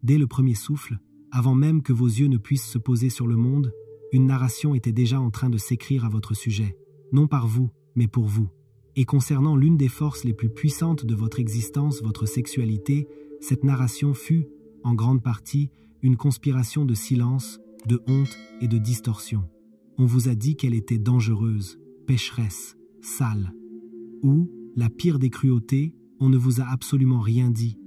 Dès le premier souffle, avant même que vos yeux ne puissent se poser sur le monde, une narration était déjà en train de s'écrire à votre sujet, non par vous, mais pour vous. Et concernant l'une des forces les plus puissantes de votre existence, votre sexualité, cette narration fut, en grande partie, une conspiration de silence, de honte et de distorsion. On vous a dit qu'elle était dangereuse, pécheresse, sale. Ou, la pire des cruautés, on ne vous a absolument rien dit,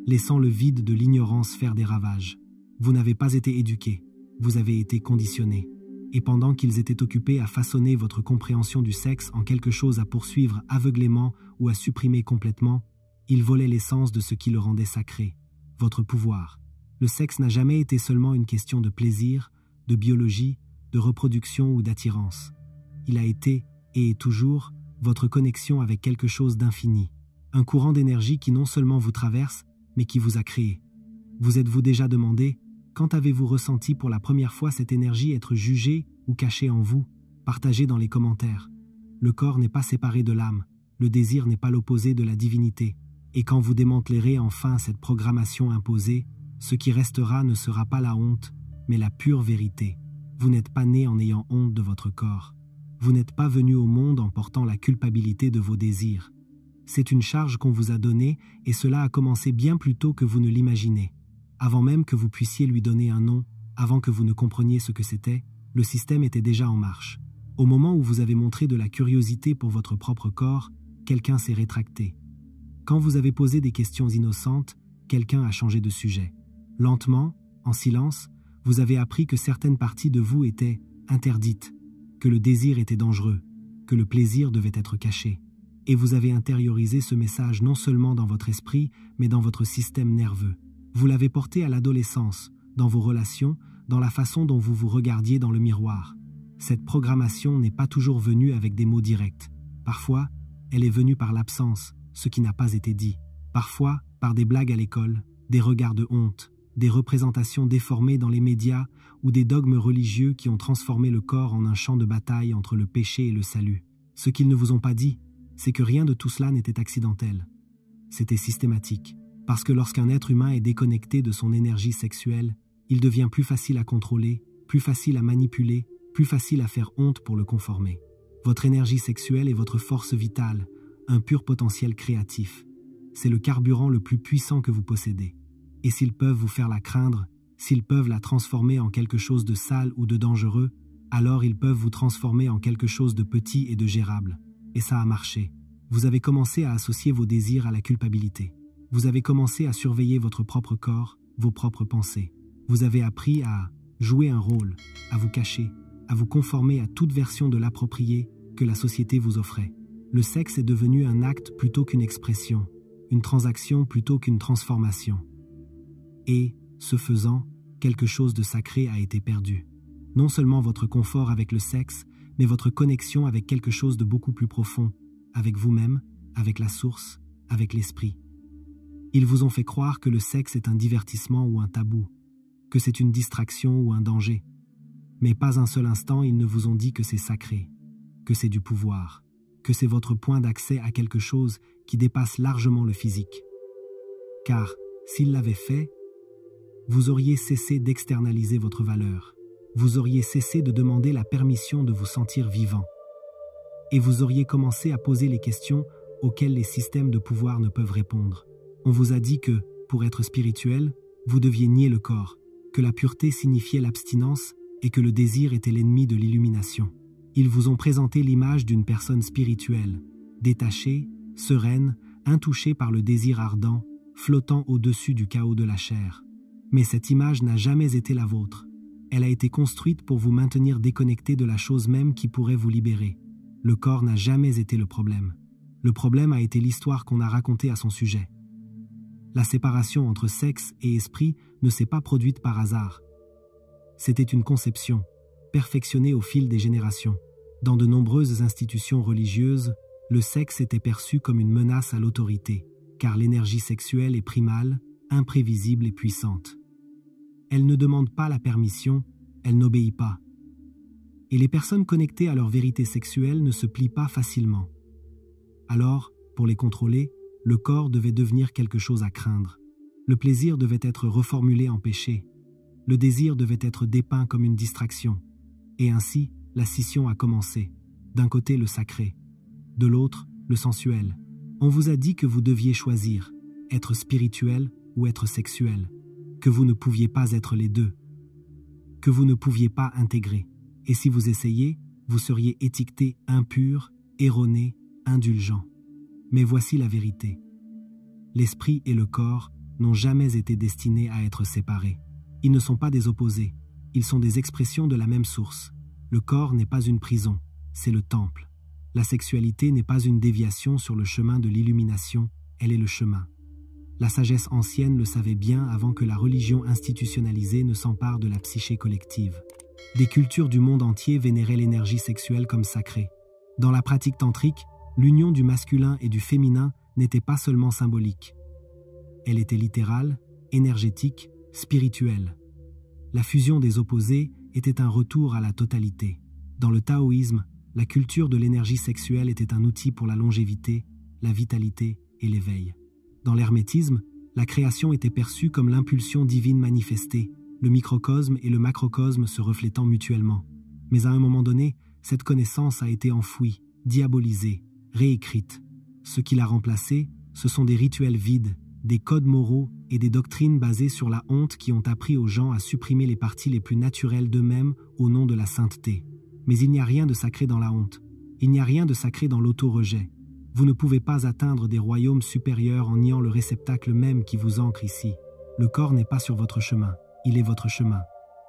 laissant le vide de l'ignorance faire des ravages. Vous n'avez pas été éduqué, vous avez été conditionné. Et pendant qu'ils étaient occupés à façonner votre compréhension du sexe en quelque chose à poursuivre aveuglément ou à supprimer complètement, ils volaient l'essence de ce qui le rendait sacré, votre pouvoir. Le sexe n'a jamais été seulement une question de plaisir, de biologie, de reproduction ou d'attirance. Il a été, et est toujours, votre connexion avec quelque chose d'infini. Un courant d'énergie qui non seulement vous traverse, mais qui vous a créé. Vous êtes-vous déjà demandé, quand avez-vous ressenti pour la première fois cette énergie être jugée ou cachée en vous? Partagez dans les commentaires. Le corps n'est pas séparé de l'âme, le désir n'est pas l'opposé de la divinité. Et quand vous démantelerez enfin cette programmation imposée, ce qui restera ne sera pas la honte, mais la pure vérité. Vous n'êtes pas né en ayant honte de votre corps. Vous n'êtes pas venu au monde en portant la culpabilité de vos désirs. C'est une charge qu'on vous a donnée et cela a commencé bien plus tôt que vous ne l'imaginez. Avant même que vous puissiez lui donner un nom, avant que vous ne compreniez ce que c'était, le système était déjà en marche. Au moment où vous avez montré de la curiosité pour votre propre corps, quelqu'un s'est rétracté. Quand vous avez posé des questions innocentes, quelqu'un a changé de sujet. Lentement, en silence, vous avez appris que certaines parties de vous étaient interdites, que le désir était dangereux, que le plaisir devait être caché. Et vous avez intériorisé ce message non seulement dans votre esprit, mais dans votre système nerveux. Vous l'avez porté à l'adolescence, dans vos relations, dans la façon dont vous vous regardiez dans le miroir. Cette programmation n'est pas toujours venue avec des mots directs. Parfois, elle est venue par l'absence, ce qui n'a pas été dit. Parfois, par des blagues à l'école, des regards de honte, des représentations déformées dans les médias ou des dogmes religieux qui ont transformé le corps en un champ de bataille entre le péché et le salut. Ce qu'ils ne vous ont pas dit, c'est que rien de tout cela n'était accidentel. C'était systématique. Parce que lorsqu'un être humain est déconnecté de son énergie sexuelle, il devient plus facile à contrôler, plus facile à manipuler, plus facile à faire honte pour le conformer. Votre énergie sexuelle est votre force vitale, un pur potentiel créatif. C'est le carburant le plus puissant que vous possédez. Et s'ils peuvent vous faire la craindre, s'ils peuvent la transformer en quelque chose de sale ou de dangereux, alors ils peuvent vous transformer en quelque chose de petit et de gérable. Et ça a marché. Vous avez commencé à associer vos désirs à la culpabilité. Vous avez commencé à surveiller votre propre corps, vos propres pensées. Vous avez appris à jouer un rôle, à vous cacher, à vous conformer à toute version de l'approprié que la société vous offrait. Le sexe est devenu un acte plutôt qu'une expression, une transaction plutôt qu'une transformation. Et, ce faisant, quelque chose de sacré a été perdu. Non seulement votre confort avec le sexe, mais votre connexion avec quelque chose de beaucoup plus profond, avec vous-même, avec la source, avec l'esprit. Ils vous ont fait croire que le sexe est un divertissement ou un tabou, que c'est une distraction ou un danger. Mais pas un seul instant ils ne vous ont dit que c'est sacré, que c'est du pouvoir, que c'est votre point d'accès à quelque chose qui dépasse largement le physique. Car, s'ils l'avaient fait, vous auriez cessé d'externaliser votre valeur, vous auriez cessé de demander la permission de vous sentir vivant, et vous auriez commencé à poser les questions auxquelles les systèmes de pouvoir ne peuvent répondre. On vous a dit que, pour être spirituel, vous deviez nier le corps, que la pureté signifiait l'abstinence et que le désir était l'ennemi de l'illumination. Ils vous ont présenté l'image d'une personne spirituelle, détachée, sereine, intouchée par le désir ardent, flottant au-dessus du chaos de la chair. Mais cette image n'a jamais été la vôtre. Elle a été construite pour vous maintenir déconnecté de la chose même qui pourrait vous libérer. Le corps n'a jamais été le problème. Le problème a été l'histoire qu'on a racontée à son sujet. La séparation entre sexe et esprit ne s'est pas produite par hasard. C'était une conception, perfectionnée au fil des générations. Dans de nombreuses institutions religieuses, le sexe était perçu comme une menace à l'autorité, car l'énergie sexuelle est primale, imprévisible et puissante. Elle ne demande pas la permission, elle n'obéit pas. Et les personnes connectées à leur vérité sexuelle ne se plient pas facilement. Alors, pour les contrôler, le corps devait devenir quelque chose à craindre. Le plaisir devait être reformulé en péché. Le désir devait être dépeint comme une distraction. Et ainsi, la scission a commencé. D'un côté, le sacré. De l'autre, le sensuel. On vous a dit que vous deviez choisir, être spirituel ou être sexuel, que vous ne pouviez pas être les deux, que vous ne pouviez pas intégrer. Et si vous essayez, vous seriez étiqueté impur, erroné, indulgent. Mais voici la vérité. L'esprit et le corps n'ont jamais été destinés à être séparés. Ils ne sont pas des opposés, ils sont des expressions de la même source. Le corps n'est pas une prison, c'est le temple. La sexualité n'est pas une déviation sur le chemin de l'illumination, elle est le chemin. La sagesse ancienne le savait bien avant que la religion institutionnalisée ne s'empare de la psyché collective. Des cultures du monde entier vénéraient l'énergie sexuelle comme sacrée. Dans la pratique tantrique, l'union du masculin et du féminin n'était pas seulement symbolique. Elle était littérale, énergétique, spirituelle. La fusion des opposés était un retour à la totalité. Dans le taoïsme, la culture de l'énergie sexuelle était un outil pour la longévité, la vitalité et l'éveil. Dans l'hermétisme, la création était perçue comme l'impulsion divine manifestée, le microcosme et le macrocosme se reflétant mutuellement. Mais à un moment donné, cette connaissance a été enfouie, diabolisée, réécrite. Ce qui l'a remplacée, ce sont des rituels vides, des codes moraux et des doctrines basées sur la honte qui ont appris aux gens à supprimer les parties les plus naturelles d'eux-mêmes au nom de la sainteté. Mais il n'y a rien de sacré dans la honte. Il n'y a rien de sacré dans l'auto-rejet. Vous ne pouvez pas atteindre des royaumes supérieurs en niant le réceptacle même qui vous ancre ici. Le corps n'est pas sur votre chemin, il est votre chemin.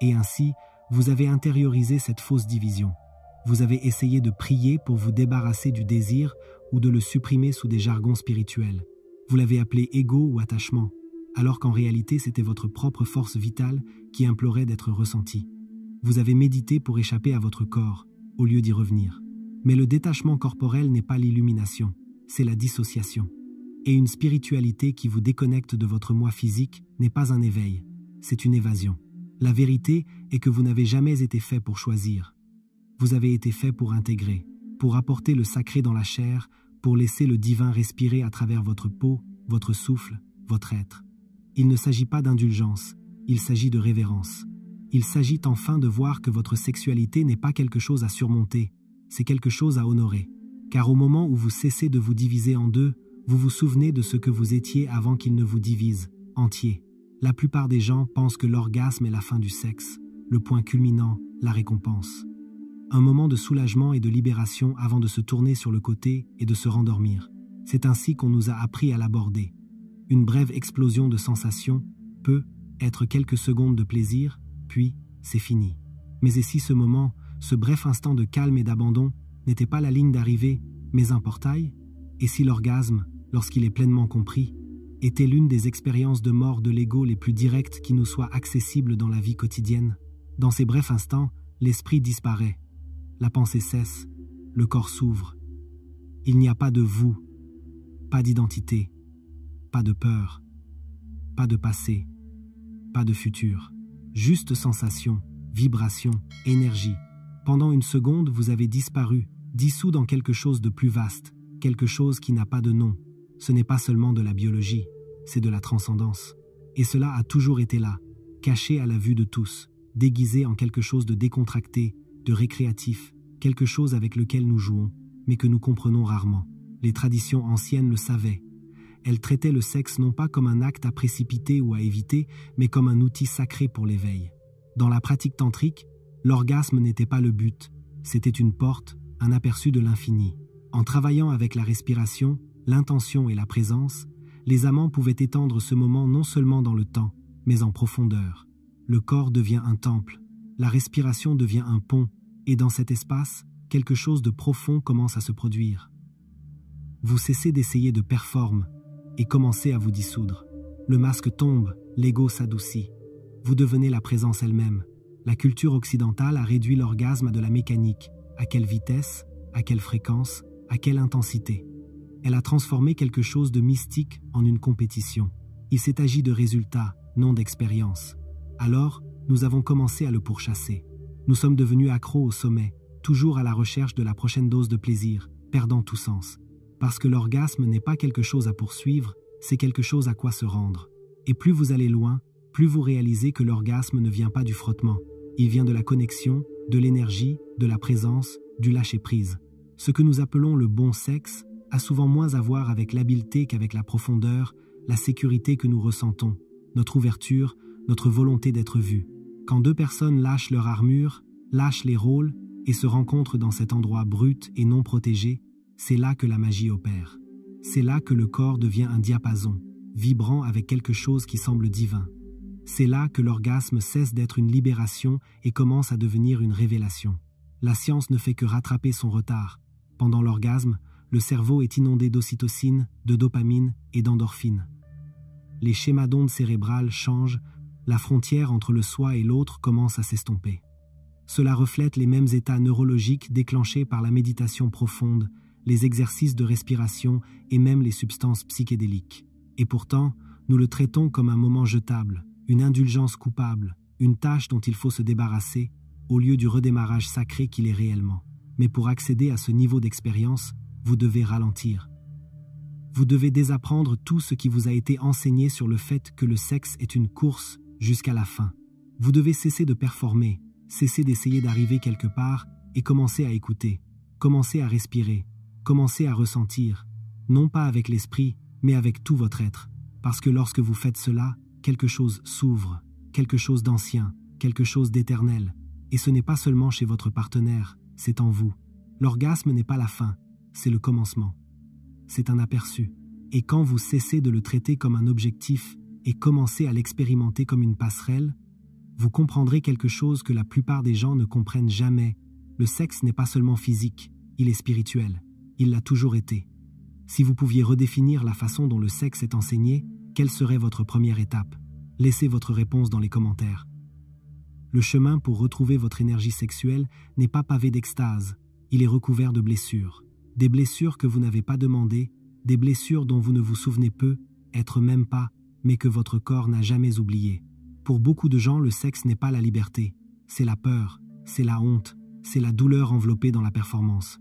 Et ainsi, vous avez intériorisé cette fausse division. Vous avez essayé de prier pour vous débarrasser du désir ou de le supprimer sous des jargons spirituels. Vous l'avez appelé ego ou attachement, alors qu'en réalité c'était votre propre force vitale qui implorait d'être ressentie. Vous avez médité pour échapper à votre corps, au lieu d'y revenir. Mais le détachement corporel n'est pas l'illumination, c'est la dissociation. Et une spiritualité qui vous déconnecte de votre moi physique n'est pas un éveil, c'est une évasion. La vérité est que vous n'avez jamais été fait pour choisir. Vous avez été fait pour intégrer, pour apporter le sacré dans la chair, pour laisser le divin respirer à travers votre peau, votre souffle, votre être. Il ne s'agit pas d'indulgence, il s'agit de révérence. Il s'agit enfin de voir que votre sexualité n'est pas quelque chose à surmonter, c'est quelque chose à honorer. Car au moment où vous cessez de vous diviser en deux, vous vous souvenez de ce que vous étiez avant qu'il ne vous divise, entier. La plupart des gens pensent que l'orgasme est la fin du sexe, le point culminant, la récompense. Un moment de soulagement et de libération avant de se tourner sur le côté et de se rendormir. C'est ainsi qu'on nous a appris à l'aborder. Une brève explosion de sensations peut être quelques secondes de plaisir, puis c'est fini. Mais et si ce moment, ce bref instant de calme et d'abandon, n'était pas la ligne d'arrivée, mais un portail? Et si l'orgasme, lorsqu'il est pleinement compris, était l'une des expériences de mort de l'ego les plus directes qui nous soient accessibles dans la vie quotidienne? Dans ces brefs instants, l'esprit disparaît. La pensée cesse, le corps s'ouvre. Il n'y a pas de vous, pas d'identité, pas de peur, pas de passé, pas de futur. Juste sensation, vibration, énergie. Pendant une seconde, vous avez disparu, dissous dans quelque chose de plus vaste, quelque chose qui n'a pas de nom. Ce n'est pas seulement de la biologie, c'est de la transcendance. Et cela a toujours été là, caché à la vue de tous, déguisé en quelque chose de décontracté, de récréatif, quelque chose avec lequel nous jouons, mais que nous comprenons rarement. Les traditions anciennes le savaient. Elles traitaient le sexe non pas comme un acte à précipiter ou à éviter, mais comme un outil sacré pour l'éveil. Dans la pratique tantrique, l'orgasme n'était pas le but, c'était une porte, un aperçu de l'infini. En travaillant avec la respiration, l'intention et la présence, les amants pouvaient étendre ce moment non seulement dans le temps, mais en profondeur. Le corps devient un temple, la respiration devient un pont, et dans cet espace, quelque chose de profond commence à se produire. Vous cessez d'essayer de performer et commencez à vous dissoudre. Le masque tombe, l'ego s'adoucit. Vous devenez la présence elle-même. La culture occidentale a réduit l'orgasme à de la mécanique. À quelle vitesse, à quelle fréquence, à quelle intensité. Elle a transformé quelque chose de mystique en une compétition. Il s'est agi de résultats, non d'expérience. Alors, nous avons commencé à le pourchasser. Nous sommes devenus accros au sommet, toujours à la recherche de la prochaine dose de plaisir, perdant tout sens. Parce que l'orgasme n'est pas quelque chose à poursuivre, c'est quelque chose à quoi se rendre. Et plus vous allez loin, plus vous réalisez que l'orgasme ne vient pas du frottement. Il vient de la connexion, de l'énergie, de la présence, du lâcher-prise. Ce que nous appelons le bon sexe a souvent moins à voir avec l'habileté qu'avec la profondeur, la sécurité que nous ressentons, notre ouverture, notre volonté d'être vus. Quand deux personnes lâchent leur armure, lâchent les rôles et se rencontrent dans cet endroit brut et non protégé, c'est là que la magie opère. C'est là que le corps devient un diapason, vibrant avec quelque chose qui semble divin. C'est là que l'orgasme cesse d'être une libération et commence à devenir une révélation. La science ne fait que rattraper son retard. Pendant l'orgasme, le cerveau est inondé d'ocytocine, de dopamine et d'endorphine. Les schémas d'ondes cérébrales changent, la frontière entre le soi et l'autre commence à s'estomper. Cela reflète les mêmes états neurologiques déclenchés par la méditation profonde, les exercices de respiration et même les substances psychédéliques. Et pourtant, nous le traitons comme un moment jetable, une indulgence coupable, une tâche dont il faut se débarrasser, au lieu du redémarrage sacré qu'il est réellement. Mais pour accéder à ce niveau d'expérience, vous devez ralentir. Vous devez désapprendre tout ce qui vous a été enseigné sur le fait que le sexe est une course jusqu'à la fin. Vous devez cesser de performer, cesser d'essayer d'arriver quelque part et commencer à écouter, commencer à respirer, commencer à ressentir, non pas avec l'esprit, mais avec tout votre être. Parce que lorsque vous faites cela, quelque chose s'ouvre, quelque chose d'ancien, quelque chose d'éternel. Et ce n'est pas seulement chez votre partenaire, c'est en vous. L'orgasme n'est pas la fin, c'est le commencement. C'est un aperçu. Et quand vous cessez de le traiter comme un objectif et commencez à l'expérimenter comme une passerelle, vous comprendrez quelque chose que la plupart des gens ne comprennent jamais. Le sexe n'est pas seulement physique, il est spirituel. Il l'a toujours été. Si vous pouviez redéfinir la façon dont le sexe est enseigné, quelle serait votre première étape? Laissez votre réponse dans les commentaires. Le chemin pour retrouver votre énergie sexuelle n'est pas pavé d'extase, il est recouvert de blessures. Des blessures que vous n'avez pas demandées, des blessures dont vous ne vous souvenez peu, être même pas, mais que votre corps n'a jamais oubliées. Pour beaucoup de gens, le sexe n'est pas la liberté, c'est la peur, c'est la honte, c'est la douleur enveloppée dans la performance.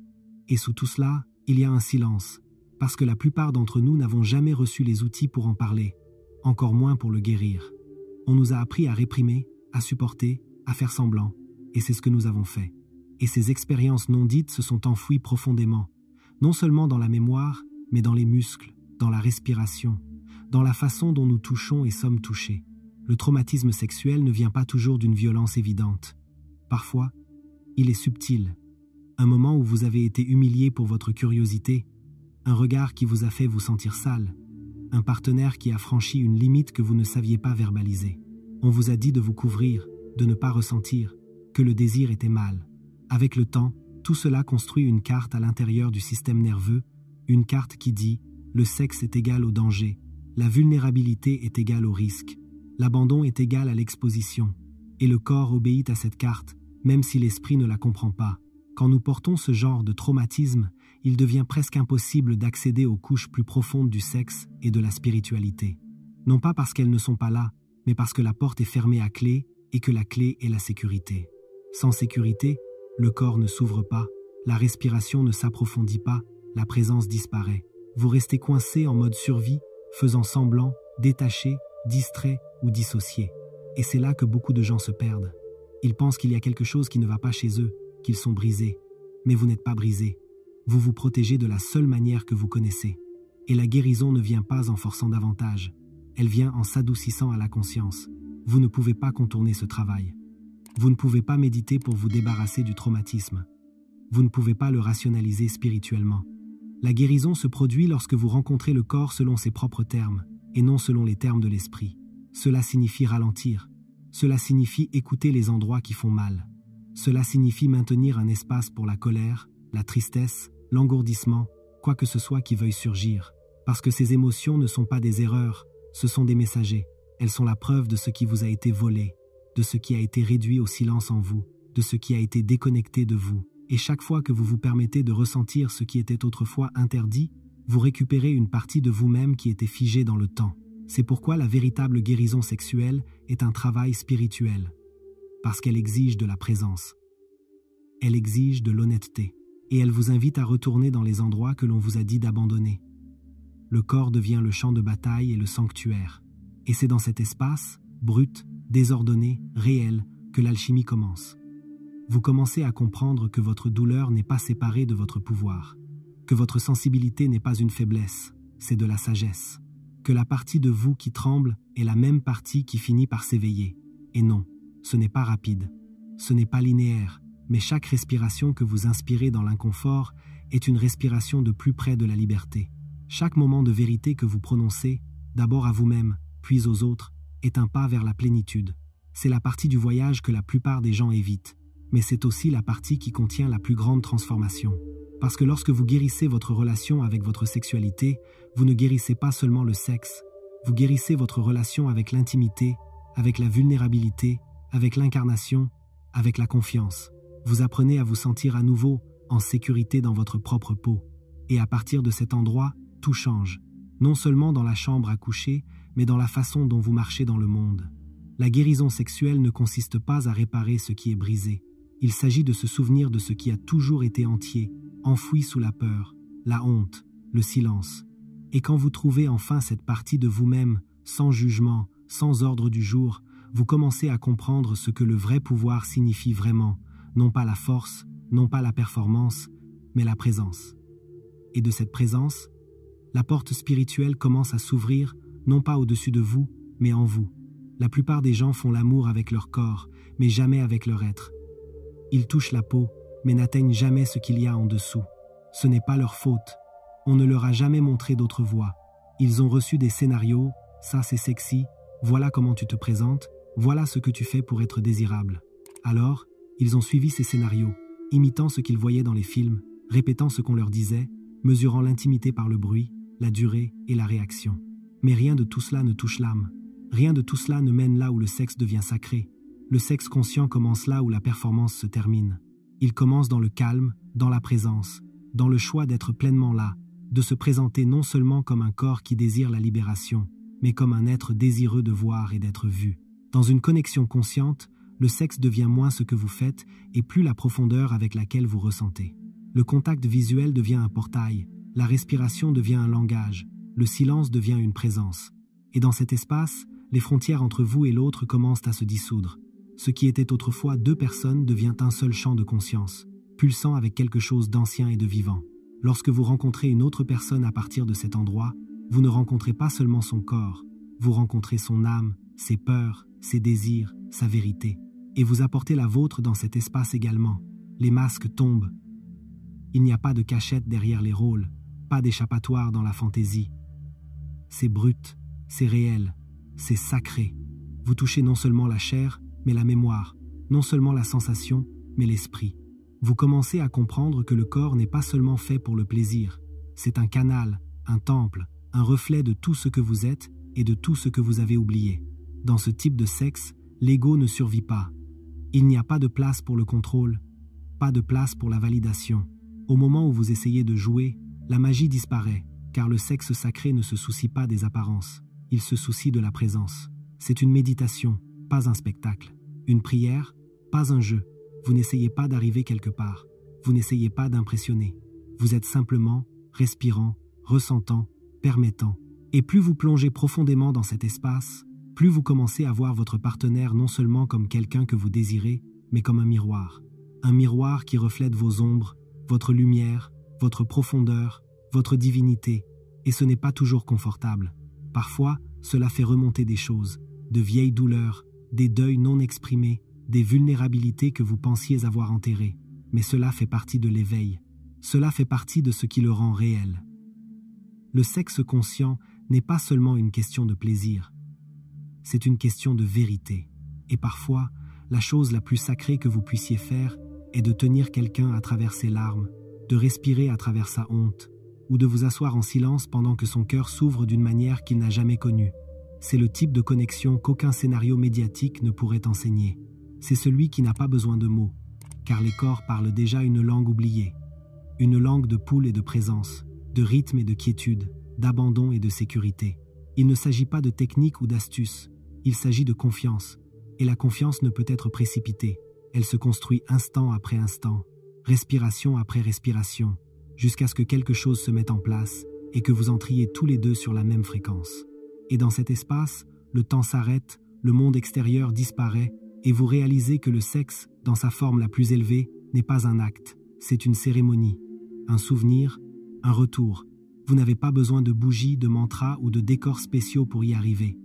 Et sous tout cela, il y a un silence, parce que la plupart d'entre nous n'avons jamais reçu les outils pour en parler, encore moins pour le guérir. On nous a appris à réprimer, à supporter, à faire semblant, et c'est ce que nous avons fait. Et ces expériences non dites se sont enfouies profondément, non seulement dans la mémoire, mais dans les muscles, dans la respiration, dans la façon dont nous touchons et sommes touchés. Le traumatisme sexuel ne vient pas toujours d'une violence évidente. Parfois, il est subtil. Un moment où vous avez été humilié pour votre curiosité, un regard qui vous a fait vous sentir sale, un partenaire qui a franchi une limite que vous ne saviez pas verbaliser. On vous a dit de vous couvrir, de ne pas ressentir, que le désir était mal. Avec le temps, tout cela construit une carte à l'intérieur du système nerveux, une carte qui dit « le sexe est égal au danger, la vulnérabilité est égale au risque, l'abandon est égal à l'exposition ». Et le corps obéit à cette carte, même si l'esprit ne la comprend pas. Quand nous portons ce genre de traumatisme, il devient presque impossible d'accéder aux couches plus profondes du sexe et de la spiritualité. Non pas parce qu'elles ne sont pas là, mais parce que la porte est fermée à clé et que la clé est la sécurité. Sans sécurité, le corps ne s'ouvre pas, la respiration ne s'approfondit pas, la présence disparaît. Vous restez coincé en mode survie, faisant semblant, détaché, distrait ou dissocié. Et c'est là que beaucoup de gens se perdent. Ils pensent qu'il y a quelque chose qui ne va pas chez eux, qu'ils sont brisés. Mais vous n'êtes pas brisés. Vous vous protégez de la seule manière que vous connaissez. Et la guérison ne vient pas en forçant davantage. Elle vient en s'adoucissant à la conscience. Vous ne pouvez pas contourner ce travail. Vous ne pouvez pas méditer pour vous débarrasser du traumatisme. Vous ne pouvez pas le rationaliser spirituellement. La guérison se produit lorsque vous rencontrez le corps selon ses propres termes, et non selon les termes de l'esprit. Cela signifie ralentir. Cela signifie écouter les endroits qui font mal. Cela signifie maintenir un espace pour la colère, la tristesse, l'engourdissement, quoi que ce soit qui veuille surgir. Parce que ces émotions ne sont pas des erreurs, ce sont des messagers. Elles sont la preuve de ce qui vous a été volé, de ce qui a été réduit au silence en vous, de ce qui a été déconnecté de vous. Et chaque fois que vous vous permettez de ressentir ce qui était autrefois interdit, vous récupérez une partie de vous-même qui était figée dans le temps. C'est pourquoi la véritable guérison sexuelle est un travail spirituel. Parce qu'elle exige de la présence. Elle exige de l'honnêteté. Et elle vous invite à retourner dans les endroits que l'on vous a dit d'abandonner. Le corps devient le champ de bataille et le sanctuaire. Et c'est dans cet espace, brut, désordonné, réel, que l'alchimie commence. Vous commencez à comprendre que votre douleur n'est pas séparée de votre pouvoir, que votre sensibilité n'est pas une faiblesse, c'est de la sagesse, que la partie de vous qui tremble est la même partie qui finit par s'éveiller. Et non, ce n'est pas rapide, ce n'est pas linéaire, mais chaque respiration que vous inspirez dans l'inconfort est une respiration de plus près de la liberté. Chaque moment de vérité que vous prononcez, d'abord à vous-même, puis aux autres, est un pas vers la plénitude. C'est la partie du voyage que la plupart des gens évitent, mais c'est aussi la partie qui contient la plus grande transformation. Parce que lorsque vous guérissez votre relation avec votre sexualité, vous ne guérissez pas seulement le sexe, vous guérissez votre relation avec l'intimité, avec la vulnérabilité, avec l'incarnation, avec la confiance. Vous apprenez à vous sentir à nouveau en sécurité dans votre propre peau. Et à partir de cet endroit, tout change. Non seulement dans la chambre à coucher, mais dans la façon dont vous marchez dans le monde. La guérison sexuelle ne consiste pas à réparer ce qui est brisé. Il s'agit de se souvenir de ce qui a toujours été entier, enfoui sous la peur, la honte, le silence. Et quand vous trouvez enfin cette partie de vous-même, sans jugement, sans ordre du jour, vous commencez à comprendre ce que le vrai pouvoir signifie vraiment, non pas la force, non pas la performance, mais la présence. Et de cette présence, la porte spirituelle commence à s'ouvrir, non pas au-dessus de vous, mais en vous. La plupart des gens font l'amour avec leur corps, mais jamais avec leur être. Ils touchent la peau, mais n'atteignent jamais ce qu'il y a en dessous. Ce n'est pas leur faute. On ne leur a jamais montré d'autre voie. Ils ont reçu des scénarios, ça c'est sexy, voilà comment tu te présentes, voilà ce que tu fais pour être désirable. Alors, ils ont suivi ces scénarios, imitant ce qu'ils voyaient dans les films, répétant ce qu'on leur disait, mesurant l'intimité par le bruit, la durée et la réaction. Mais rien de tout cela ne touche l'âme. Rien de tout cela ne mène là où le sexe devient sacré. Le sexe conscient commence là où la performance se termine. Il commence dans le calme, dans la présence, dans le choix d'être pleinement là, de se présenter non seulement comme un corps qui désire la libération, mais comme un être désireux de voir et d'être vu. Dans une connexion consciente, le sexe devient moins ce que vous faites et plus la profondeur avec laquelle vous ressentez. Le contact visuel devient un portail, la respiration devient un langage, le silence devient une présence. Et dans cet espace, les frontières entre vous et l'autre commencent à se dissoudre. Ce qui était autrefois deux personnes devient un seul champ de conscience, pulsant avec quelque chose d'ancien et de vivant. Lorsque vous rencontrez une autre personne à partir de cet endroit, vous ne rencontrez pas seulement son corps, vous rencontrez son âme, ses peurs, ses désirs, sa vérité. Et vous apportez la vôtre dans cet espace également. Les masques tombent. Il n'y a pas de cachette derrière les rôles, pas d'échappatoire dans la fantaisie. C'est brut, c'est réel, c'est sacré. Vous touchez non seulement la chair, mais la mémoire, non seulement la sensation, mais l'esprit. Vous commencez à comprendre que le corps n'est pas seulement fait pour le plaisir. C'est un canal, un temple, un reflet de tout ce que vous êtes et de tout ce que vous avez oublié. Dans ce type de sexe, l'ego ne survit pas. Il n'y a pas de place pour le contrôle, pas de place pour la validation. Au moment où vous essayez de jouer, la magie disparaît, car le sexe sacré ne se soucie pas des apparences, il se soucie de la présence. C'est une méditation, pas un spectacle. Une prière, pas un jeu. Vous n'essayez pas d'arriver quelque part. Vous n'essayez pas d'impressionner. Vous êtes simplement respirant, ressentant, permettant. Et plus vous plongez profondément dans cet espace, plus vous commencez à voir votre partenaire non seulement comme quelqu'un que vous désirez, mais comme un miroir. Un miroir qui reflète vos ombres, votre lumière, votre profondeur, votre divinité. Et ce n'est pas toujours confortable. Parfois, cela fait remonter des choses, de vieilles douleurs, des deuils non exprimés, des vulnérabilités que vous pensiez avoir enterrées. Mais cela fait partie de l'éveil. Cela fait partie de ce qui le rend réel. Le sexe conscient n'est pas seulement une question de plaisir. C'est une question de vérité. Et parfois, la chose la plus sacrée que vous puissiez faire est de tenir quelqu'un à travers ses larmes, de respirer à travers sa honte, ou de vous asseoir en silence pendant que son cœur s'ouvre d'une manière qu'il n'a jamais connue. C'est le type de connexion qu'aucun scénario médiatique ne pourrait enseigner. C'est celui qui n'a pas besoin de mots, car les corps parlent déjà une langue oubliée. Une langue de poule et de présence, de rythme et de quiétude, d'abandon et de sécurité. Il ne s'agit pas de technique ou d'astuce, il s'agit de confiance. Et la confiance ne peut être précipitée. Elle se construit instant après instant, respiration après respiration, jusqu'à ce que quelque chose se mette en place et que vous entriez tous les deux sur la même fréquence. Et dans cet espace, le temps s'arrête, le monde extérieur disparaît, et vous réalisez que le sexe, dans sa forme la plus élevée, n'est pas un acte, c'est une cérémonie, un souvenir, un retour. Vous n'avez pas besoin de bougies, de mantras ou de décors spéciaux pour y arriver.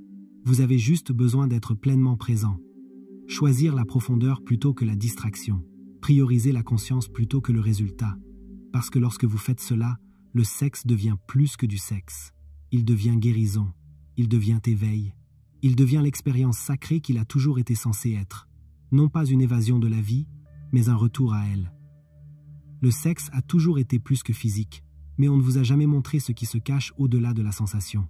Vous avez juste besoin d'être pleinement présent. Choisir la profondeur plutôt que la distraction. Prioriser la conscience plutôt que le résultat. Parce que lorsque vous faites cela, le sexe devient plus que du sexe. Il devient guérison. Il devient éveil. Il devient l'expérience sacrée qu'il a toujours été censé être. Non pas une évasion de la vie, mais un retour à elle. Le sexe a toujours été plus que physique, mais on ne vous a jamais montré ce qui se cache au-delà de la sensation.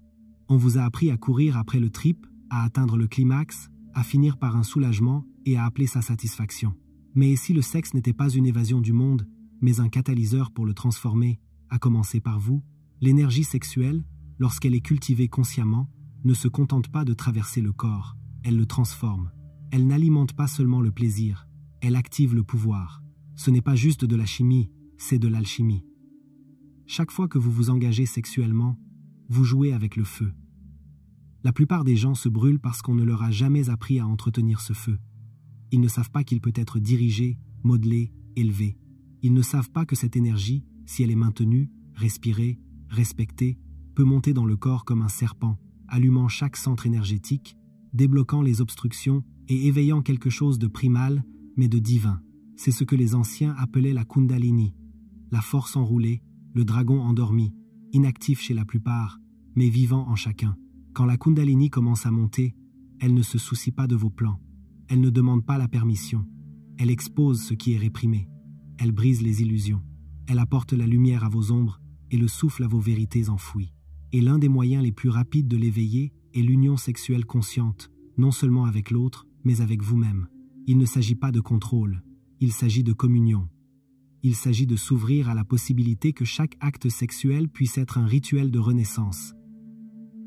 On vous a appris à courir après le trip, à atteindre le climax, à finir par un soulagement et à appeler ça satisfaction. Mais si le sexe n'était pas une évasion du monde, mais un catalyseur pour le transformer, à commencer par vous, l'énergie sexuelle, lorsqu'elle est cultivée consciemment, ne se contente pas de traverser le corps, elle le transforme. Elle n'alimente pas seulement le plaisir, elle active le pouvoir. Ce n'est pas juste de la chimie, c'est de l'alchimie. Chaque fois que vous vous engagez sexuellement, vous jouez avec le feu. La plupart des gens se brûlent parce qu'on ne leur a jamais appris à entretenir ce feu. Ils ne savent pas qu'il peut être dirigé, modelé, élevé. Ils ne savent pas que cette énergie, si elle est maintenue, respirée, respectée, peut monter dans le corps comme un serpent, allumant chaque centre énergétique, débloquant les obstructions et éveillant quelque chose de primal, mais de divin. C'est ce que les anciens appelaient la Kundalini, la force enroulée, le dragon endormi, inactif chez la plupart, mais vivant en chacun. Quand la Kundalini commence à monter, elle ne se soucie pas de vos plans. Elle ne demande pas la permission. Elle expose ce qui est réprimé. Elle brise les illusions. Elle apporte la lumière à vos ombres et le souffle à vos vérités enfouies. Et l'un des moyens les plus rapides de l'éveiller est l'union sexuelle consciente, non seulement avec l'autre, mais avec vous-même. Il ne s'agit pas de contrôle, il s'agit de communion. Il s'agit de s'ouvrir à la possibilité que chaque acte sexuel puisse être un rituel de renaissance.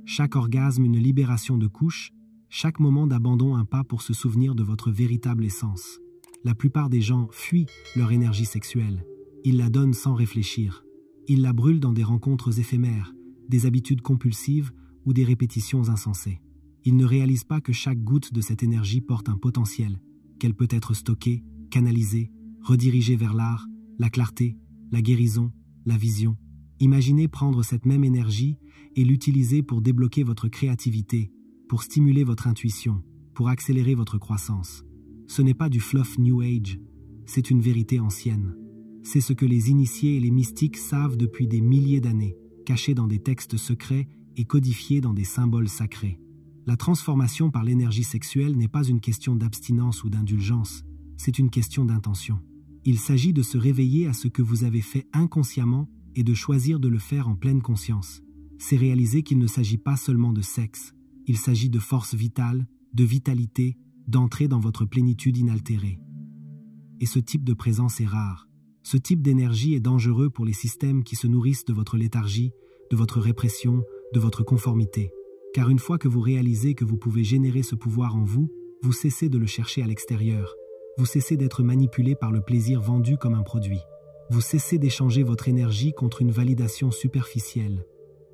Chaque orgasme une libération de couches, chaque moment d'abandon un pas pour se souvenir de votre véritable essence. La plupart des gens fuient leur énergie sexuelle. Ils la donnent sans réfléchir. Ils la brûlent dans des rencontres éphémères, des habitudes compulsives ou des répétitions insensées. Ils ne réalisent pas que chaque goutte de cette énergie porte un potentiel, qu'elle peut être stockée, canalisée, redirigée vers l'art, la clarté, la guérison, la vision. Imaginez prendre cette même énergie et l'utiliser pour débloquer votre créativité, pour stimuler votre intuition, pour accélérer votre croissance. Ce n'est pas du fluff New Age, c'est une vérité ancienne. C'est ce que les initiés et les mystiques savent depuis des milliers d'années, cachés dans des textes secrets et codifiés dans des symboles sacrés. La transformation par l'énergie sexuelle n'est pas une question d'abstinence ou d'indulgence, c'est une question d'intention. Il s'agit de se réveiller à ce que vous avez fait inconsciemment et de choisir de le faire en pleine conscience. C'est réaliser qu'il ne s'agit pas seulement de sexe, il s'agit de force vitale, de vitalité, d'entrer dans votre plénitude inaltérée. Et ce type de présence est rare. Ce type d'énergie est dangereux pour les systèmes qui se nourrissent de votre léthargie, de votre répression, de votre conformité. Car une fois que vous réalisez que vous pouvez générer ce pouvoir en vous, vous cessez de le chercher à l'extérieur. Vous cessez d'être manipulé par le plaisir vendu comme un produit. Vous cessez d'échanger votre énergie contre une validation superficielle.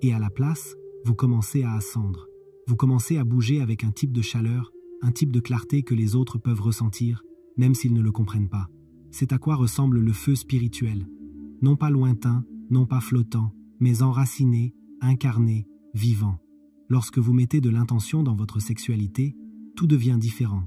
Et à la place, vous commencez à ascendre. Vous commencez à bouger avec un type de chaleur, un type de clarté que les autres peuvent ressentir, même s'ils ne le comprennent pas. C'est à quoi ressemble le feu spirituel. Non pas lointain, non pas flottant, mais enraciné, incarné, vivant. Lorsque vous mettez de l'intention dans votre sexualité, tout devient différent.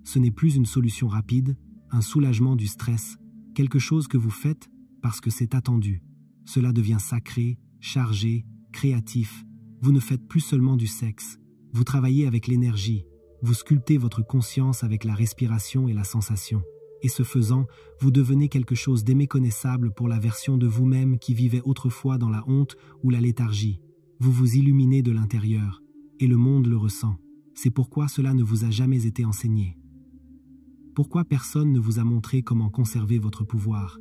Ce n'est plus une solution rapide, un soulagement du stress, quelque chose que vous faites parce que c'est attendu. Cela devient sacré, chargé, créatif. Vous ne faites plus seulement du sexe. Vous travaillez avec l'énergie. Vous sculptez votre conscience avec la respiration et la sensation. Et ce faisant, vous devenez quelque chose d'imméconnaissable pour la version de vous-même qui vivait autrefois dans la honte ou la léthargie. Vous vous illuminez de l'intérieur, et le monde le ressent. C'est pourquoi cela ne vous a jamais été enseigné. Pourquoi personne ne vous a montré comment conserver votre pouvoir?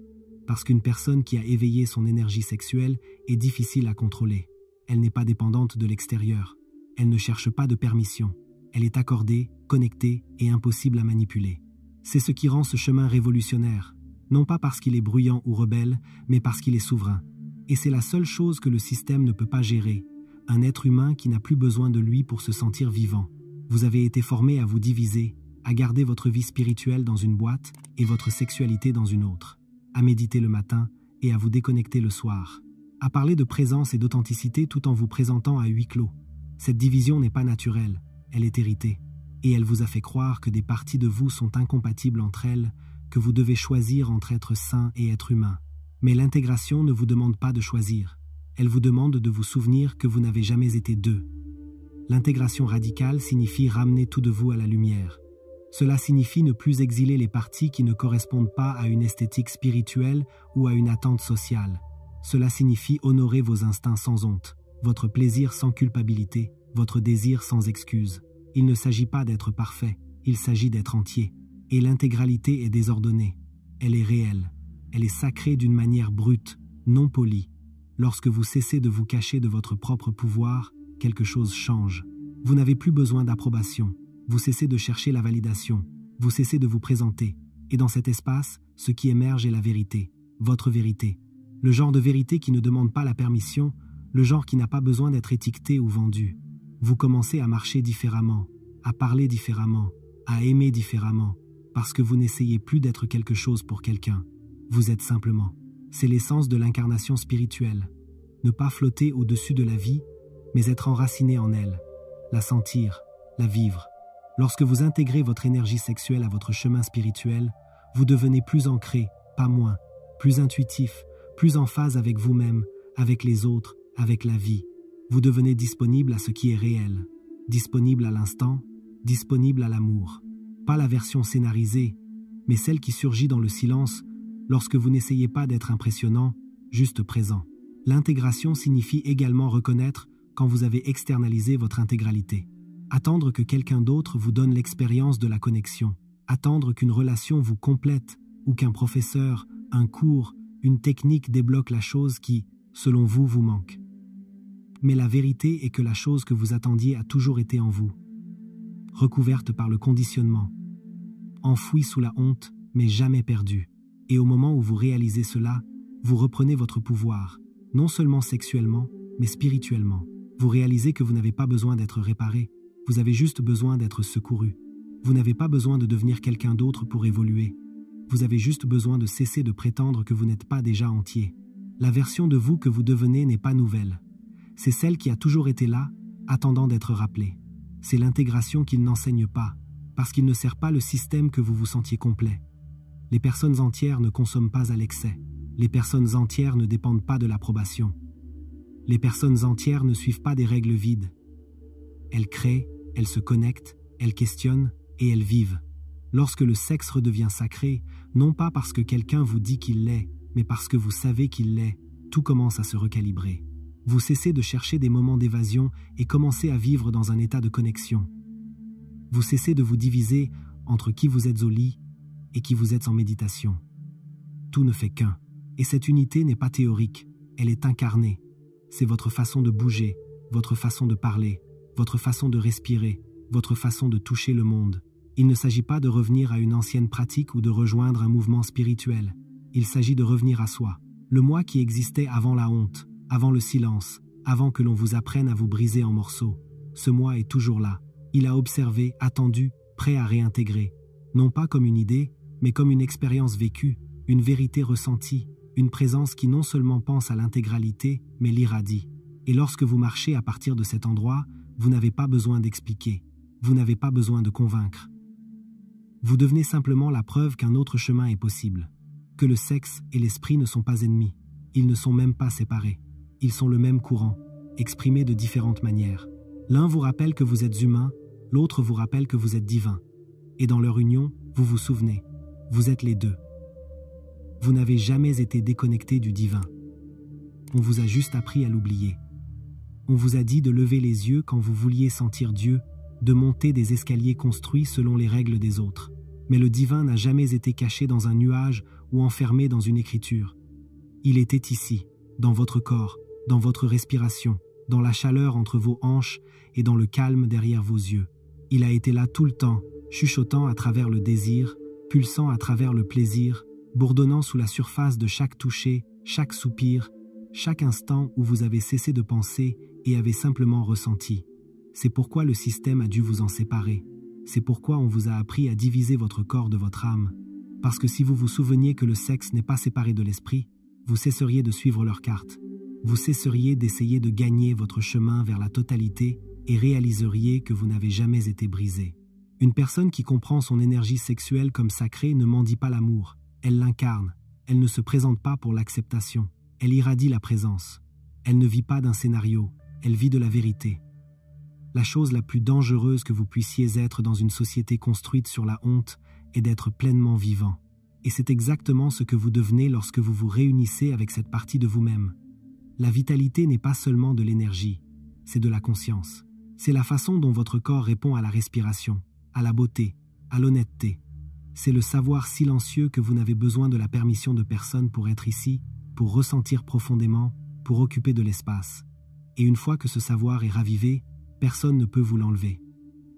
Parce qu'une personne qui a éveillé son énergie sexuelle est difficile à contrôler. Elle n'est pas dépendante de l'extérieur. Elle ne cherche pas de permission. Elle est accordée, connectée et impossible à manipuler. C'est ce qui rend ce chemin révolutionnaire, non pas parce qu'il est bruyant ou rebelle, mais parce qu'il est souverain. Et c'est la seule chose que le système ne peut pas gérer, un être humain qui n'a plus besoin de lui pour se sentir vivant. Vous avez été formé à vous diviser, à garder votre vie spirituelle dans une boîte et votre sexualité dans une autre, à méditer le matin et à vous déconnecter le soir, à parler de présence et d'authenticité tout en vous présentant à huis clos. Cette division n'est pas naturelle, elle est héritée, et elle vous a fait croire que des parties de vous sont incompatibles entre elles, que vous devez choisir entre être saint et être humain. Mais l'intégration ne vous demande pas de choisir, elle vous demande de vous souvenir que vous n'avez jamais été deux. L'intégration radicale signifie ramener tout de vous à la lumière. Cela signifie ne plus exiler les parties qui ne correspondent pas à une esthétique spirituelle ou à une attente sociale. Cela signifie honorer vos instincts sans honte, votre plaisir sans culpabilité, votre désir sans excuse. Il ne s'agit pas d'être parfait, il s'agit d'être entier. Et l'intégralité est désordonnée. Elle est réelle. Elle est sacrée d'une manière brute, non polie. Lorsque vous cessez de vous cacher de votre propre pouvoir, quelque chose change. Vous n'avez plus besoin d'approbation. Vous cessez de chercher la validation. Vous cessez de vous présenter. Et dans cet espace, ce qui émerge est la vérité, votre vérité. Le genre de vérité qui ne demande pas la permission, le genre qui n'a pas besoin d'être étiqueté ou vendu. Vous commencez à marcher différemment, à parler différemment, à aimer différemment, parce que vous n'essayez plus d'être quelque chose pour quelqu'un. Vous êtes simplement. C'est l'essence de l'incarnation spirituelle. Ne pas flotter au-dessus de la vie, mais être enraciné en elle, la sentir, la vivre. Lorsque vous intégrez votre énergie sexuelle à votre chemin spirituel, vous devenez plus ancré, pas moins, plus intuitif, plus en phase avec vous-même, avec les autres, avec la vie. Vous devenez disponible à ce qui est réel, disponible à l'instant, disponible à l'amour. Pas la version scénarisée, mais celle qui surgit dans le silence lorsque vous n'essayez pas d'être impressionnant, juste présent. L'intégration signifie également reconnaître quand vous avez externalisé votre intégralité. Attendre que quelqu'un d'autre vous donne l'expérience de la connexion. Attendre qu'une relation vous complète ou qu'un professeur, un cours, une technique débloque la chose qui, selon vous, vous manque. Mais la vérité est que la chose que vous attendiez a toujours été en vous, recouverte par le conditionnement, enfouie sous la honte, mais jamais perdue. Et au moment où vous réalisez cela, vous reprenez votre pouvoir, non seulement sexuellement, mais spirituellement. Vous réalisez que vous n'avez pas besoin d'être réparé, vous avez juste besoin d'être secouru. Vous n'avez pas besoin de devenir quelqu'un d'autre pour évoluer. Vous avez juste besoin de cesser de prétendre que vous n'êtes pas déjà entier. La version de vous que vous devenez n'est pas nouvelle. C'est celle qui a toujours été là, attendant d'être rappelée. C'est l'intégration qu'il n'enseigne pas, parce qu'il ne sert pas le système que vous vous sentiez complet. Les personnes entières ne consomment pas à l'excès. Les personnes entières ne dépendent pas de l'approbation. Les personnes entières ne suivent pas des règles vides. Elles créent, elles se connectent, elles questionnent et elles vivent. Lorsque le sexe redevient sacré, non pas parce que quelqu'un vous dit qu'il l'est, mais parce que vous savez qu'il l'est, tout commence à se recalibrer. Vous cessez de chercher des moments d'évasion et commencez à vivre dans un état de connexion. Vous cessez de vous diviser entre qui vous êtes au lit et qui vous êtes en méditation. Tout ne fait qu'un. Et cette unité n'est pas théorique, elle est incarnée. C'est votre façon de bouger, votre façon de parler, votre façon de respirer, votre façon de toucher le monde. Il ne s'agit pas de revenir à une ancienne pratique ou de rejoindre un mouvement spirituel. Il s'agit de revenir à soi. Le moi qui existait avant la honte, avant le silence, avant que l'on vous apprenne à vous briser en morceaux. Ce moi est toujours là. Il a observé, attendu, prêt à réintégrer. Non pas comme une idée, mais comme une expérience vécue, une vérité ressentie, une présence qui non seulement pense à l'intégralité, mais l'irradie. Et lorsque vous marchez à partir de cet endroit, vous n'avez pas besoin d'expliquer. Vous n'avez pas besoin de convaincre. Vous devenez simplement la preuve qu'un autre chemin est possible. Que le sexe et l'esprit ne sont pas ennemis. Ils ne sont même pas séparés. Ils sont le même courant, exprimés de différentes manières. L'un vous rappelle que vous êtes humain, l'autre vous rappelle que vous êtes divin. Et dans leur union, vous vous souvenez, vous êtes les deux. Vous n'avez jamais été déconnecté du divin. On vous a juste appris à l'oublier. On vous a dit de lever les yeux quand vous vouliez sentir Dieu, de monter des escaliers construits selon les règles des autres. Mais le divin n'a jamais été caché dans un nuage ou enfermé dans une écriture. Il était ici, dans votre corps, dans votre respiration, dans la chaleur entre vos hanches et dans le calme derrière vos yeux. Il a été là tout le temps, chuchotant à travers le désir, pulsant à travers le plaisir, bourdonnant sous la surface de chaque toucher, chaque soupir, chaque instant où vous avez cessé de penser et avez simplement ressenti. C'est pourquoi le système a dû vous en séparer. C'est pourquoi on vous a appris à diviser votre corps de votre âme. Parce que si vous vous souveniez que le sexe n'est pas séparé de l'esprit, vous cesseriez de suivre leurs cartes. Vous cesseriez d'essayer de gagner votre chemin vers la totalité et réaliseriez que vous n'avez jamais été brisé. Une personne qui comprend son énergie sexuelle comme sacrée ne mendie pas l'amour. Elle l'incarne. Elle ne se présente pas pour l'acceptation. Elle irradie la présence. Elle ne vit pas d'un scénario. Elle vit de la vérité. La chose la plus dangereuse que vous puissiez être dans une société construite sur la honte est d'être pleinement vivant. Et c'est exactement ce que vous devenez lorsque vous vous réunissez avec cette partie de vous-même. La vitalité n'est pas seulement de l'énergie, c'est de la conscience. C'est la façon dont votre corps répond à la respiration, à la beauté, à l'honnêteté. C'est le savoir silencieux que vous n'avez besoin de la permission de personne pour être ici, pour ressentir profondément, pour occuper de l'espace. Et une fois que ce savoir est ravivé, personne ne peut vous l'enlever.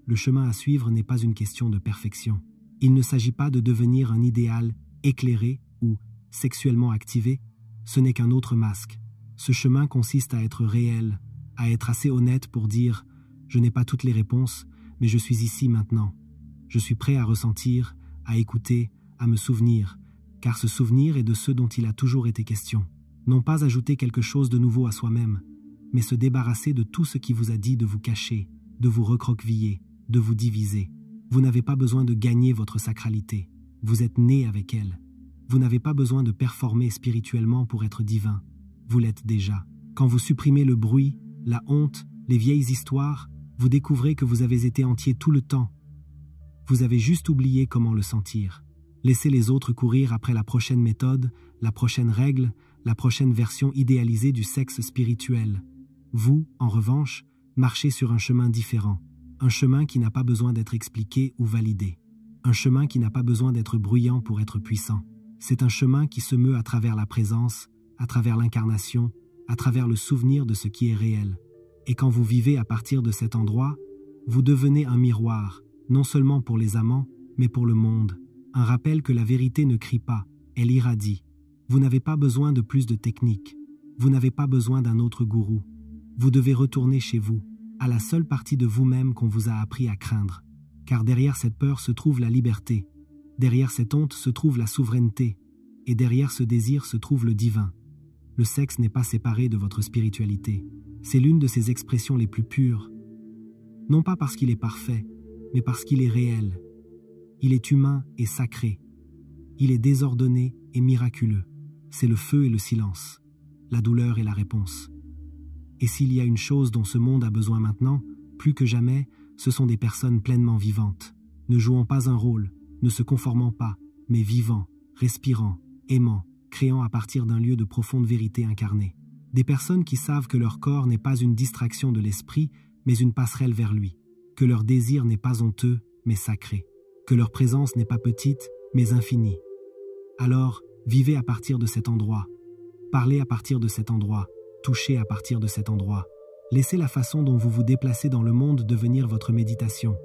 Le chemin à suivre n'est pas une question de perfection. Il ne s'agit pas de devenir un idéal éclairé ou sexuellement activé. Ce n'est qu'un autre masque. Ce chemin consiste à être réel, à être assez honnête pour dire « Je n'ai pas toutes les réponses, mais je suis ici maintenant. Je suis prêt à ressentir, à écouter, à me souvenir, car ce souvenir est de ce dont il a toujours été question. Non pas ajouter quelque chose de nouveau à soi-même, mais se débarrasser de tout ce qui vous a dit de vous cacher, de vous recroqueviller, de vous diviser. Vous n'avez pas besoin de gagner votre sacralité. Vous êtes né avec elle. Vous n'avez pas besoin de performer spirituellement pour être divin. Vous l'êtes déjà. Quand vous supprimez le bruit, la honte, les vieilles histoires, vous découvrez que vous avez été entier tout le temps. Vous avez juste oublié comment le sentir. Laissez les autres courir après la prochaine méthode, la prochaine règle, la prochaine version idéalisée du sexe spirituel. Vous, en revanche, marchez sur un chemin différent. Un chemin qui n'a pas besoin d'être expliqué ou validé. Un chemin qui n'a pas besoin d'être bruyant pour être puissant. C'est un chemin qui se meut à travers la présence, à travers l'incarnation, à travers le souvenir de ce qui est réel. Et quand vous vivez à partir de cet endroit, vous devenez un miroir, non seulement pour les amants, mais pour le monde. Un rappel que la vérité ne crie pas, elle irradie. Vous n'avez pas besoin de plus de techniques. Vous n'avez pas besoin d'un autre gourou. Vous devez retourner chez vous, à la seule partie de vous-même qu'on vous a appris à craindre. Car derrière cette peur se trouve la liberté. Derrière cette honte se trouve la souveraineté. Et derrière ce désir se trouve le divin. Le sexe n'est pas séparé de votre spiritualité. C'est l'une de ses expressions les plus pures. Non pas parce qu'il est parfait, mais parce qu'il est réel. Il est humain et sacré. Il est désordonné et miraculeux. C'est le feu et le silence, la douleur et la réponse. Et s'il y a une chose dont ce monde a besoin maintenant, plus que jamais, ce sont des personnes pleinement vivantes, ne jouant pas un rôle, ne se conformant pas, mais vivant, respirant, aimant, créant à partir d'un lieu de profonde vérité incarnée. Des personnes qui savent que leur corps n'est pas une distraction de l'esprit, mais une passerelle vers lui, que leur désir n'est pas honteux, mais sacré, que leur présence n'est pas petite, mais infinie. Alors, vivez à partir de cet endroit, parlez à partir de cet endroit, touchez à partir de cet endroit. Laissez la façon dont vous vous déplacez dans le monde devenir votre méditation.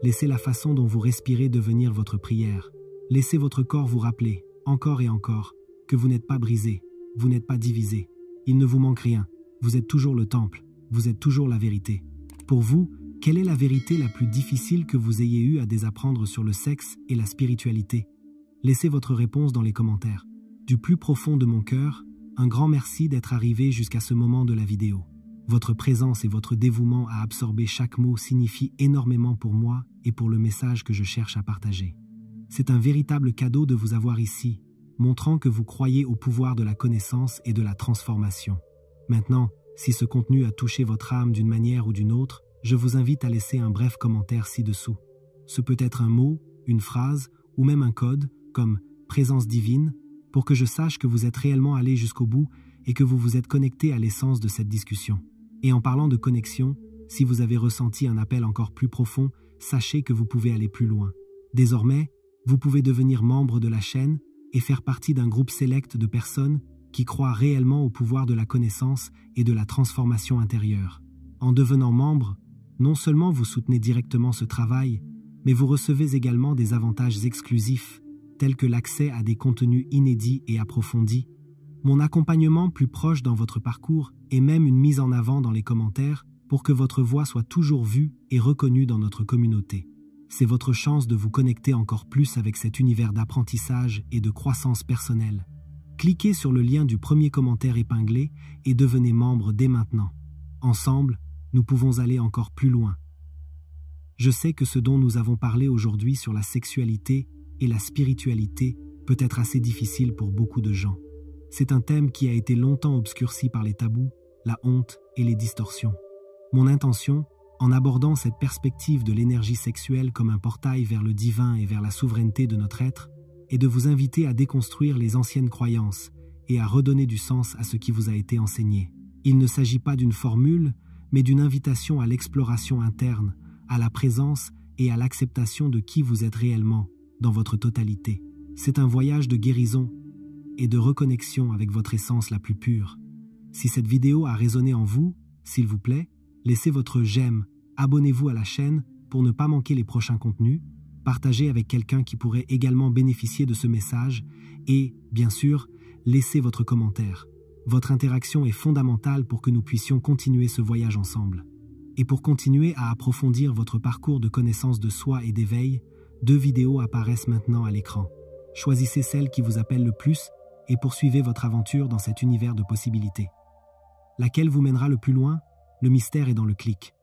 Laissez la façon dont vous respirez devenir votre prière. Laissez votre corps vous rappeler, encore et encore, que vous n'êtes pas brisé, vous n'êtes pas divisé. Il ne vous manque rien, vous êtes toujours le temple, vous êtes toujours la vérité. Pour vous, quelle est la vérité la plus difficile que vous ayez eu à désapprendre sur le sexe et la spiritualité? Laissez votre réponse dans les commentaires. Du plus profond de mon cœur, un grand merci d'être arrivé jusqu'à ce moment de la vidéo. Votre présence et votre dévouement à absorber chaque mot signifient énormément pour moi et pour le message que je cherche à partager. C'est un véritable cadeau de vous avoir ici, montrant que vous croyez au pouvoir de la connaissance et de la transformation. Maintenant, si ce contenu a touché votre âme d'une manière ou d'une autre, je vous invite à laisser un bref commentaire ci-dessous. Ce peut être un mot, une phrase ou même un code, comme « présence divine », pour que je sache que vous êtes réellement allé jusqu'au bout et que vous vous êtes connecté à l'essence de cette discussion. Et en parlant de connexion, si vous avez ressenti un appel encore plus profond, sachez que vous pouvez aller plus loin. Désormais, vous pouvez devenir membre de la chaîne et faire partie d'un groupe sélect de personnes qui croient réellement au pouvoir de la connaissance et de la transformation intérieure. En devenant membre, non seulement vous soutenez directement ce travail, mais vous recevez également des avantages exclusifs, tels que l'accès à des contenus inédits et approfondis, mon accompagnement plus proche dans votre parcours et même une mise en avant dans les commentaires pour que votre voix soit toujours vue et reconnue dans notre communauté. C'est votre chance de vous connecter encore plus avec cet univers d'apprentissage et de croissance personnelle. Cliquez sur le lien du premier commentaire épinglé et devenez membre dès maintenant. Ensemble, nous pouvons aller encore plus loin. Je sais que ce dont nous avons parlé aujourd'hui sur la sexualité et la spiritualité peut être assez difficile pour beaucoup de gens. C'est un thème qui a été longtemps obscurci par les tabous, la honte et les distorsions. Mon intention, en abordant cette perspective de l'énergie sexuelle comme un portail vers le divin et vers la souveraineté de notre être, est de vous inviter à déconstruire les anciennes croyances et à redonner du sens à ce qui vous a été enseigné. Il ne s'agit pas d'une formule, mais d'une invitation à l'exploration interne, à la présence et à l'acceptation de qui vous êtes réellement, dans votre totalité. C'est un voyage de guérison et de reconnexion avec votre essence la plus pure. Si cette vidéo a résonné en vous, s'il vous plaît, laissez votre j'aime, abonnez-vous à la chaîne pour ne pas manquer les prochains contenus, partagez avec quelqu'un qui pourrait également bénéficier de ce message et, bien sûr, laissez votre commentaire. Votre interaction est fondamentale pour que nous puissions continuer ce voyage ensemble. Et pour continuer à approfondir votre parcours de connaissance de soi et d'éveil, 2 vidéos apparaissent maintenant à l'écran. Choisissez celle qui vous appelle le plus et poursuivez votre aventure dans cet univers de possibilités. Laquelle vous mènera le plus loin? Le mystère est dans le clic.